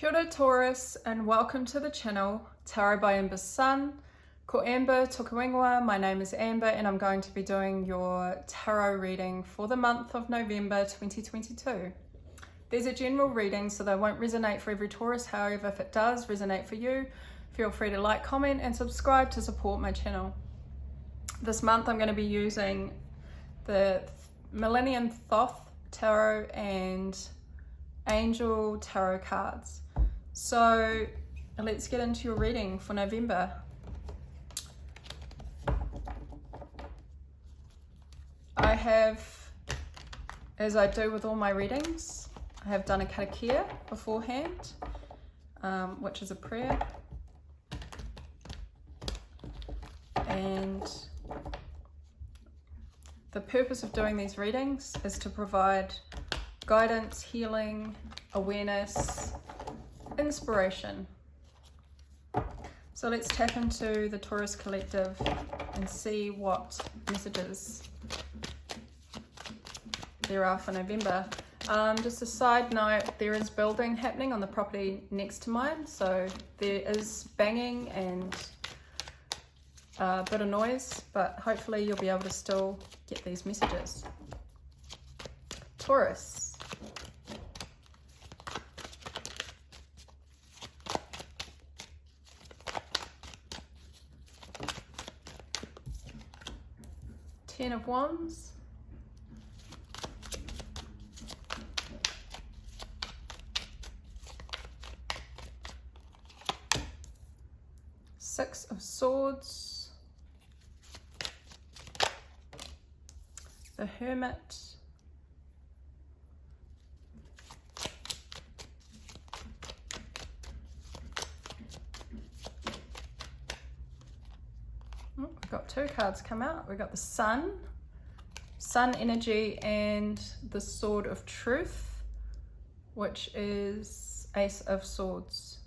Kia ora Taurus, and welcome to the channel Tarot by Amber's Sun. Ko Amber toka ingoa. My name is Amber and I'm going to be doing your tarot reading for the month of November 2022. These are general readings, so they won't resonate for every Taurus. However, if it does resonate for you, feel free to like, comment and subscribe to support my channel. This month I'm going to be using the Millennium Thoth Tarot and Angel Tarot cards. So let's get into your reading for November. I have, as I do with all my readings, I have done a karakia beforehand, which is a prayer. And the purpose of doing these readings is to provide guidance, healing, awareness, inspiration. So let's tap into the Taurus Collective and see what messages there are for November. Just a side note, there is building happening on the property next to mine, so there is banging and a bit of noise, but hopefully you'll be able to still get these messages. Taurus. Ten of Wands. Six of Swords. The Hermit. We've got two cards come out. We've got the Sun energy, and the Sword of Truth, which is Ace of Swords.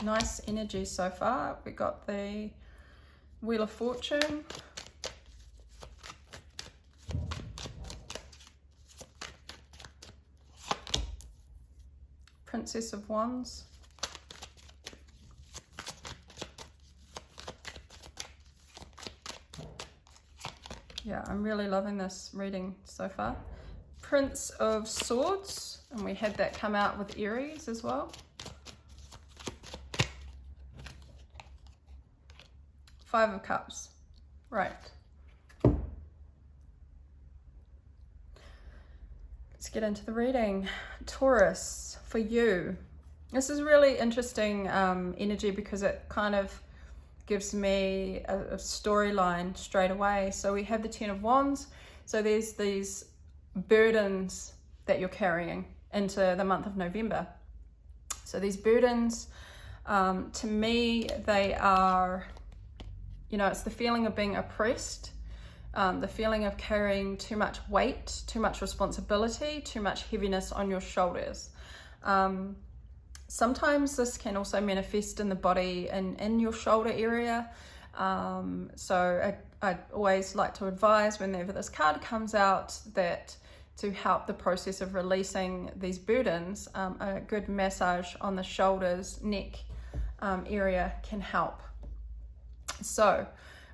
Nice energy so far. We got the Wheel of Fortune. Princess of Wands. Yeah, I'm really loving this reading so far. Prince of Swords, and we had that come out with Aries as well. Five of Cups. Right. Let's get into the reading. Taurus, for you. This is really interesting energy because it kind of gives me a storyline straight away. So we have the Ten of Wands. So there's these burdens that you're carrying into the month of November. So these burdens, to me, they are, it's the feeling of being oppressed, the feeling of carrying too much weight, too much responsibility, too much heaviness on your shoulders. Sometimes this can also manifest in the body and in your shoulder area. So I always like to advise whenever this card comes out that to help the process of releasing these burdens, a good massage on the shoulders, neck area can help. So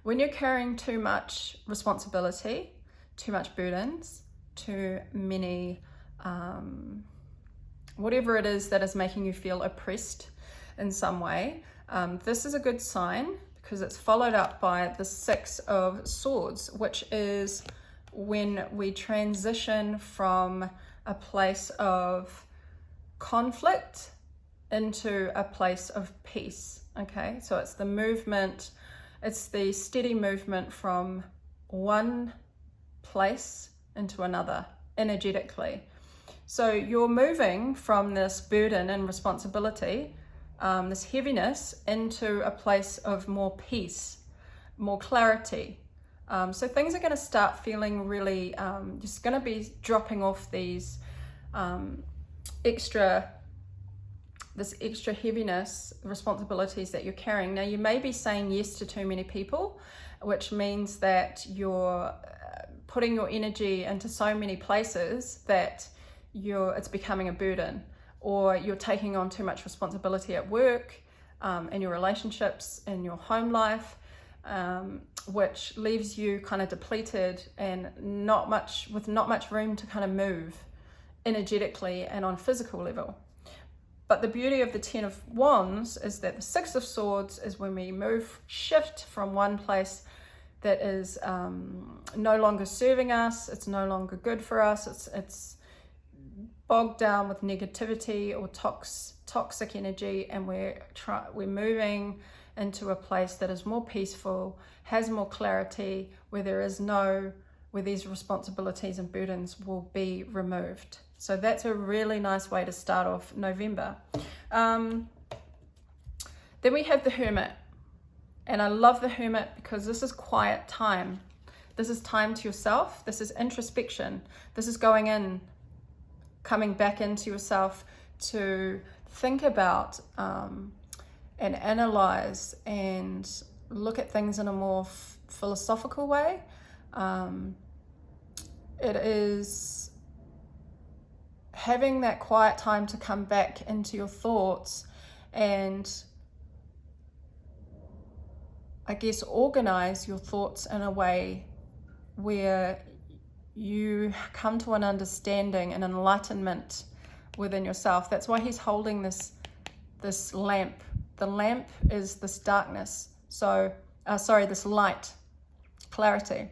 when you're carrying too much responsibility, too much burdens, too many whatever it is that is making you feel oppressed in some way, this is a good sign because it's followed up by the Six of Swords, which is when we transition from a place of conflict into a place of peace. Okay, so it's the movement, it's the steady movement from one place into another energetically. So you're moving from this burden and responsibility, this heaviness, into a place of more peace, more clarity. So things are going to start feeling really, just going to be dropping off these extra heaviness, responsibilities that you're carrying. Now you may be saying yes to too many people, which means that you're putting your energy into so many places that it's becoming a burden, or you're taking on too much responsibility at work, in your relationships, in your home life, which leaves you kind of depleted and with not much room to kind of move energetically and on a physical level. But the beauty of the Ten of Wands is that the Six of Swords is when we shift from one place that is no longer serving us, it's no longer good for us, it's bogged down with negativity or toxic energy, and we're moving into a place that is more peaceful, has more clarity, where these responsibilities and burdens will be removed. So that's a really nice way to start off November. Then we have the Hermit. And I love the Hermit because this is quiet time. This is time to yourself. This is introspection. This is going in, coming back into yourself to think about and analyze and look at things in a more philosophical way. It is having that quiet time to come back into your thoughts and, I guess, organize your thoughts in a way where you come to an understanding and enlightenment within yourself. That's why he's holding this lamp. The lamp is this darkness. This light, clarity.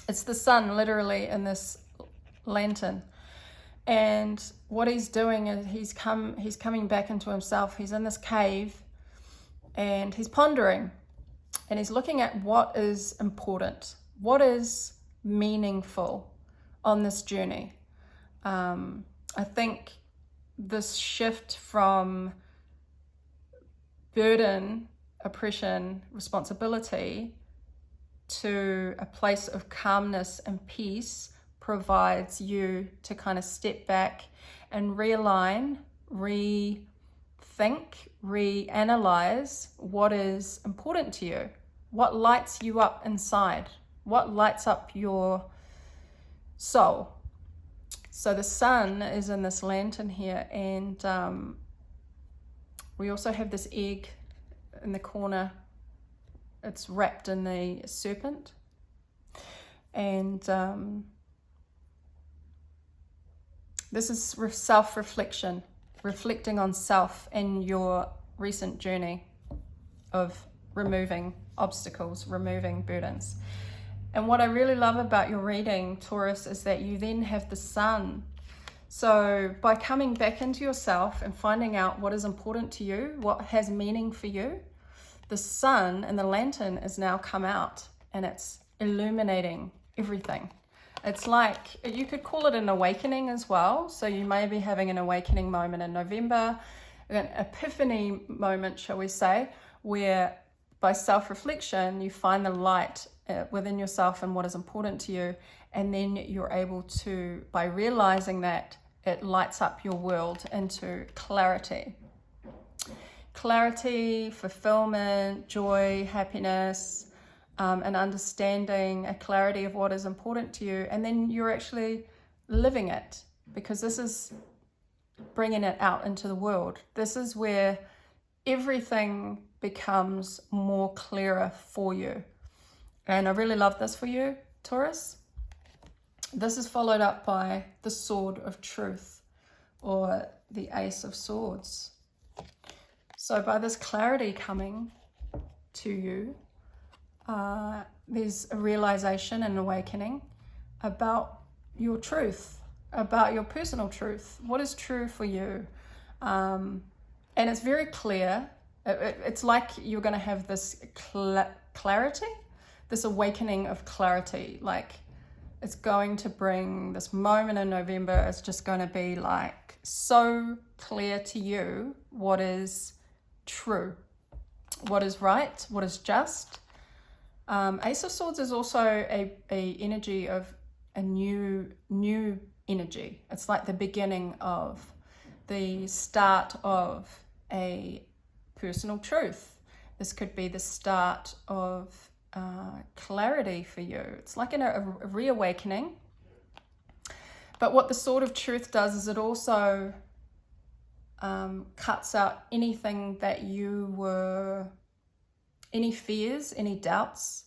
It's the sun literally in this lantern. And what he's doing is he's coming back into himself. He's in this cave and he's pondering, and he's looking at what is important, what is meaningful on this journey. I think this shift from burden, oppression, responsibility to a place of calmness and peace provides you to kind of step back and realign, rethink, reanalyze what is important to you, what lights you up inside, what lights up your soul. So the sun is in this lantern here, and we also have this egg in the corner. It's wrapped in the serpent, and this is self-reflection, reflecting on self and your recent journey of removing obstacles, removing burdens. And what I really love about your reading, Taurus, is that you then have the sun. So by coming back into yourself and finding out what is important to you, what has meaning for you, the sun and the lantern is now come out and it's illuminating everything. It's like, you could call it an awakening as well. So you may be having an awakening moment in November, an epiphany moment, shall we say, where by self-reflection, you find the light within yourself and what is important to you. And then you're able to, by realizing that, it lights up your world into clarity. Clarity, fulfillment, joy, happiness, an understanding, a clarity of what is important to you. And then you're actually living it, because this is bringing it out into the world. This is where everything becomes more clearer for you. And I really love this for you, Taurus. This is followed up by the Sword of Truth, or the Ace of Swords. So by this clarity coming to you, there's a realization and awakening about your truth, about your personal truth. What is true for you? And it's very clear. It's like you're going to have this clarity, this awakening of clarity. Like, it's going to bring this moment in November. It's just going to be like so clear to you what is true, what is right, what is just. Ace of Swords is also a energy of a new energy. It's like the beginning of, the start of a personal truth. This could be the start of clarity for you. It's like a reawakening. But what the Sword of Truth does is it also cuts out anything that you were, any fears, any doubts,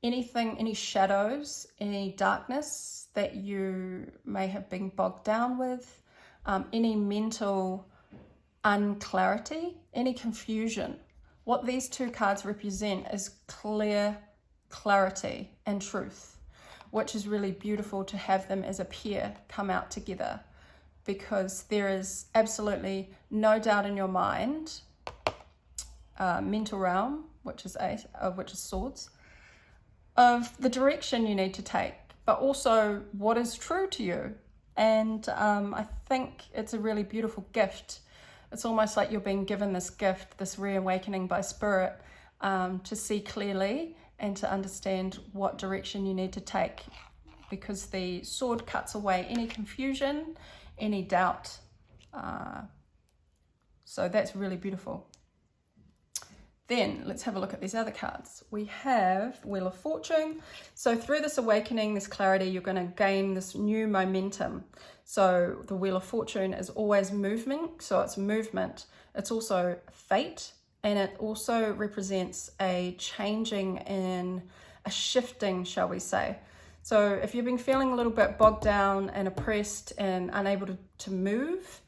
anything, any shadows, any darkness that you may have been bogged down with, any mental unclarity, any confusion. What these two cards represent is clear clarity and truth, which is really beautiful to have them as a pair come out together, because there is absolutely no doubt in your mind, mental realm, which is swords, of the direction you need to take, but also what is true to you. And I think it's a really beautiful gift. It's almost like you're being given this gift, this reawakening by spirit, to see clearly and to understand what direction you need to take, because the sword cuts away any confusion, any doubt. So that's really beautiful. Then let's have a look at these other cards. We have Wheel of Fortune. So through this awakening, this clarity, you're going to gain this new momentum. So the Wheel of Fortune is always movement. So it's movement. It's also fate. And it also represents a changing and a shifting, shall we say. So if you've been feeling a little bit bogged down and oppressed and unable to move,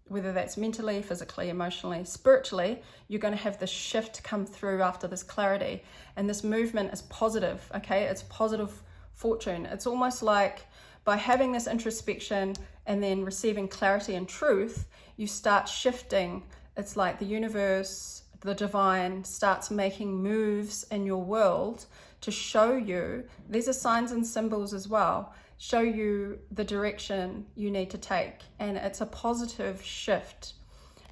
whether that's mentally, physically, emotionally, spiritually, you're going to have this shift come through after this clarity. And this movement is positive, okay? It's positive fortune. It's almost like by having this introspection and then receiving clarity and truth, you start shifting. It's like the universe, the divine, starts making moves in your world to show you, these are signs and symbols as well, show you the direction you need to take. And it's a positive shift.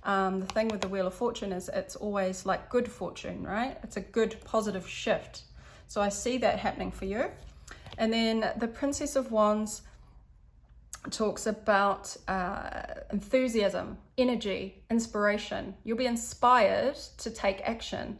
The thing with the Wheel of Fortune is it's always like good fortune, right? It's a good positive shift. So I see that happening for you. And then the Princess of Wands talks about enthusiasm, energy, inspiration. You'll be inspired to take action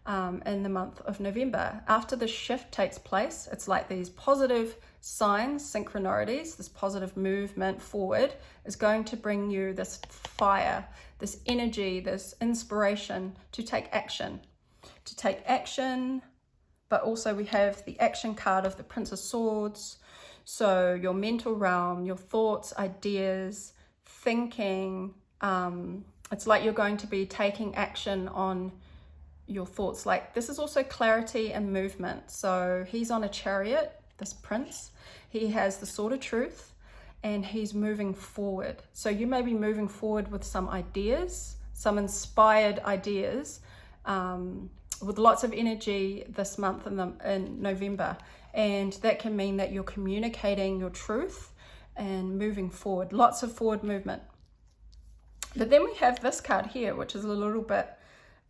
in the month of November. After the shift takes place, it's like these positive signs, synchronicities, this positive movement forward is going to bring you this fire, this energy, this inspiration to take action. But also we have the action card of the Prince of Swords. So your mental realm, your thoughts, ideas, thinking, it's like you're going to be taking action on your thoughts. Like this is also clarity and movement. So he's on a chariot, this prince. He has the Sword of Truth and he's moving forward. So you may be moving forward with some ideas, some inspired ideas, with lots of energy this month in November. And that can mean that you're communicating your truth and moving forward, lots of forward movement. But then we have this card here, which is a little bit,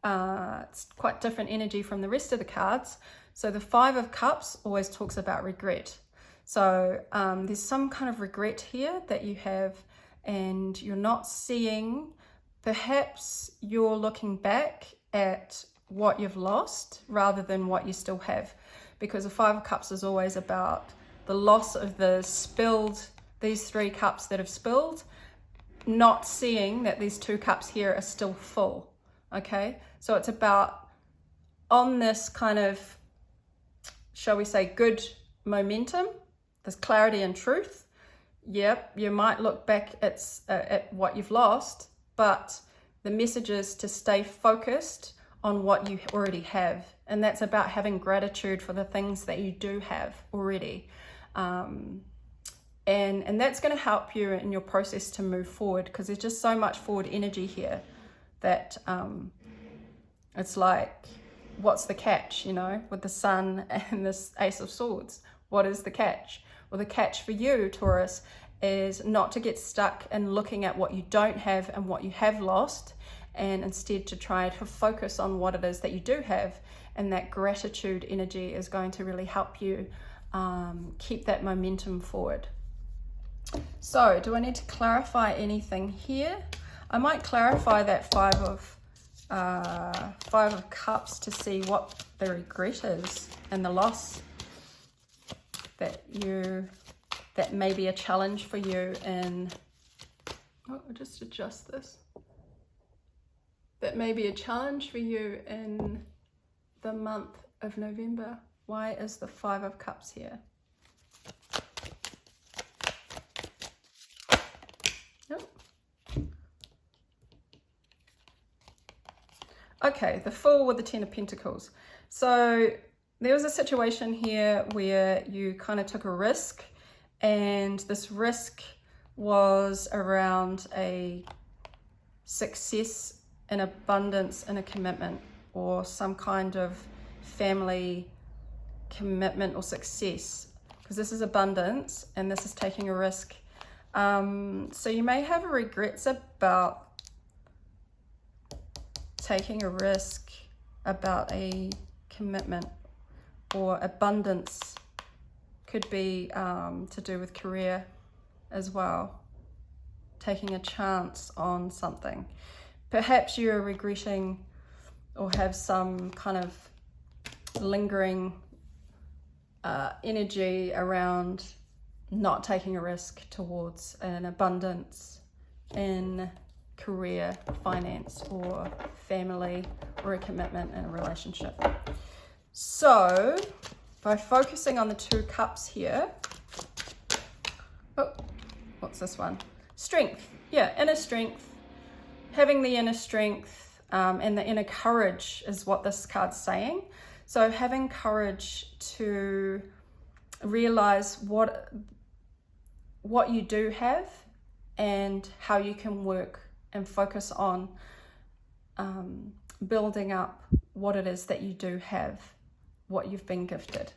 it's quite different energy from the rest of the cards. So the Five of Cups always talks about regret. So there's some kind of regret here that you have and you're not seeing. Perhaps you're looking back at what you've lost rather than what you still have, because the Five of Cups is always about the loss of the spilled, these three cups that have spilled, not seeing that these two cups here are still full. Okay, so it's about on this kind of, shall we say, good momentum, this clarity and truth. Yep, you might look back at what you've lost, but the message is to stay focused on what you already have. And that's about having gratitude for the things that you do have already. And that's going to help you in your process to move forward, because there's just so much forward energy here that it's like, what's the catch, you know, with the Sun and this Ace of Swords? What is the catch? Well, the catch for you, Taurus, is not to get stuck in looking at what you don't have and what you have lost, and instead to try to focus on what it is that you do have. And that gratitude energy is going to really help you keep that momentum forward. So do I need to clarify anything here? I might clarify that Five of Five of Cups to see what the regret is and the loss that may be a challenge for you in, I'll just adjust this. That may be a challenge for you in the month of November. Why is the Five of Cups here? Okay, the Fool with the Ten of Pentacles. So there was a situation here where you kind of took a risk, and this risk was around a success, an abundance, and a commitment, or some kind of family commitment or success, because this is abundance and this is taking a risk. So you may have regrets about taking a risk about a commitment, or abundance could be to do with career as well, taking a chance on something. Perhaps you're regretting or have some kind of lingering energy around not taking a risk towards an abundance in career, finance, or family, or a commitment in a relationship. So by focusing on the Two Cups here, oh, what's this one? Strength. Yeah, inner strength. Having the inner strength and the inner courage is what this card's saying. So having courage to realize what you do have and how you can work and focus on building up what it is that you do have, what you've been gifted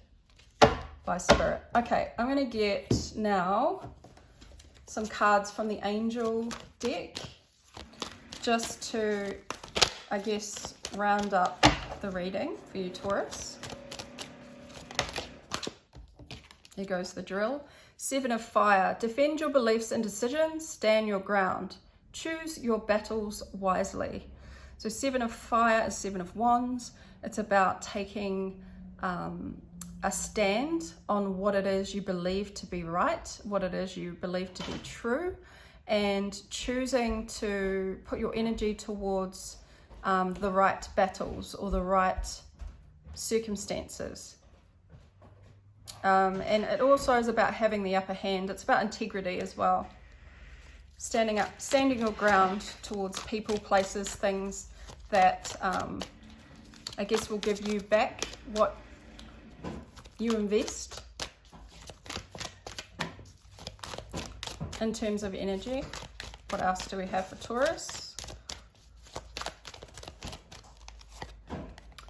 by Spirit. Okay, I'm going to get now some cards from the Angel deck just to, I guess, round up the reading for you, Taurus. Here goes the drill. Seven of Fire. Defend your beliefs and decisions. Stand your ground. Choose your battles wisely. So Seven of Fire is Seven of Wands. It's about taking a stand on what it is you believe to be right, what it is you believe to be true, and choosing to put your energy towards the right battles or the right circumstances. And it also is about having the upper hand. It's about integrity as well. Standing up, standing your ground towards people, places, things that I guess will give you back what you invest in terms of energy. What else do we have for Taurus?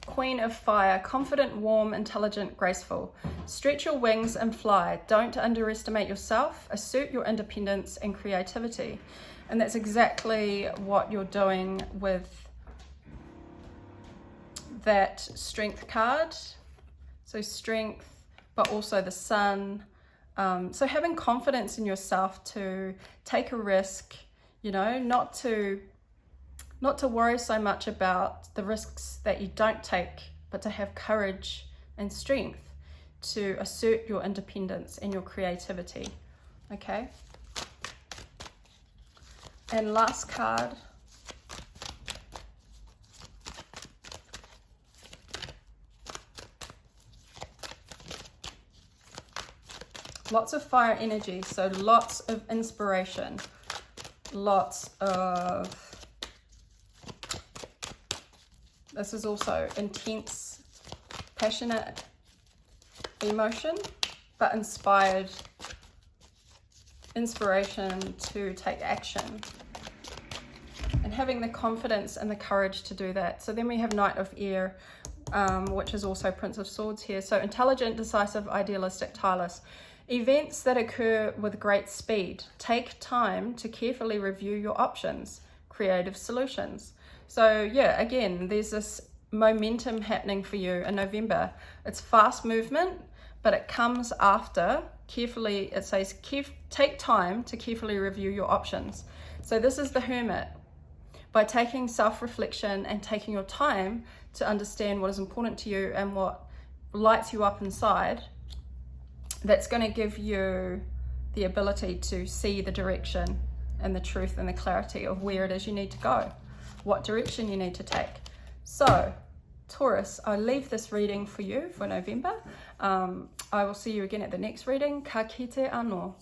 Queen of Fire. Confident, warm, intelligent, graceful. Stretch your wings and fly. Don't underestimate yourself. Assert your independence and creativity. And that's exactly what you're doing with that Strength card. So strength, but also the Sun. So having confidence in yourself to take a risk, you know, not to worry so much about the risks that you don't take, but to have courage and strength to assert your independence and your creativity. Okay. And last card. Lots of fire energy, so lots of inspiration, lots of, this is also intense, passionate emotion, but inspired inspiration to take action and having the confidence and the courage to do that. So then we have Knight of Air, which is also Prince of Swords here. So intelligent, decisive, idealistic, tireless. Events that occur with great speed. Take time to carefully review your options. Creative solutions. So yeah, again, there's this momentum happening for you in November. It's fast movement, but it comes after carefully, it says take time to carefully review your options. So this is the Hermit. by taking self-reflection and taking your time to understand what is important to you and what lights you up inside, that's going to give you the ability to see the direction and the truth and the clarity of where it is you need to go, what direction you need to take. So, Taurus, I leave this reading for you for November. I will see you again at the next reading. Ka kite anō.